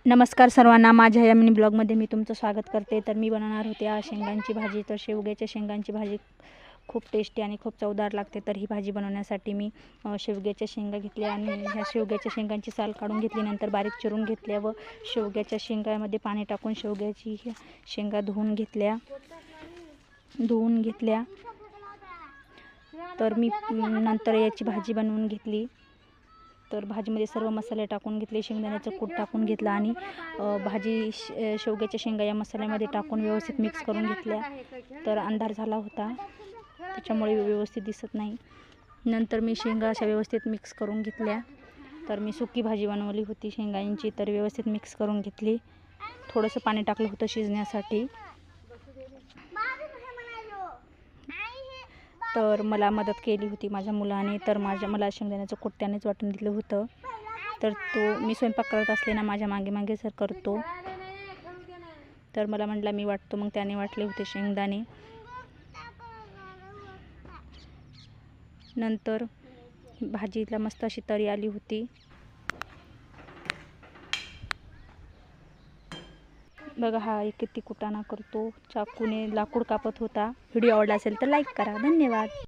नमस्कार सर्वांना, माझ्या या मिनी ब्लॉगमध्ये मी तुमचं स्वागत करते। तर मी बनवणार होते आज शेंगांची भाजी। तर शेवग्याच्या शेंगांची भाजी खूप टेस्टी आणि खूप चवदार लागते। तर ही भाजी बनवण्यासाठी मी शेवग्याच्या शेंगा घेतल्या आणि ह्या शेवग्याच्या शेंगांची साल काढून घेतली, नंतर बारीक चिरून घेतल्या व शेवग्याच्या शेंगामध्ये पाणी टाकून शेवग्याची शेंगा धुवून घेतल्या। तर मी नंतर याची भाजी बनवून घेतली। तर भाजीमध्ये सर्व मसाले टाकून घेतले, शेंगदाण्याचं कूट टाकून घेतला आणि भाजी शेवग्याच्या शेंगा या मसाल्यामध्ये टाकून व्यवस्थित मिक्स करून घेतल्या। तर अंधार झाला होता त्याच्यामुळे व्यवस्थित दिसत नाही। नंतर मी शेंगा अशा व्यवस्थित मिक्स करून घेतल्या। तर मी सुकी भाजी बनवली होती शेंगांची, तर व्यवस्थित मिक्स करून घेतली। थोडंसं पाणी टाकलं होतं शिजण्यासाठी। तर मला मदत केली होती माझ्या मुलाने। तर मला शेंगदाण्याचं कूट त्यानेच वाटून दिलं होतं। तर मी स्वयंपाक करत असलेला माझ्या मागे सर करतो। तर मला म्हटला मी वाटतो, मग त्याने वाटले होते शेंगदाणे। नंतर भाजीला मस्त अशी तरी आली होती। बघा हा किती कुटाणा करतो, चाकूने लाकूड कापत होता। व्हिडिओ आवडला असेल तर लाईक करा। धन्यवाद।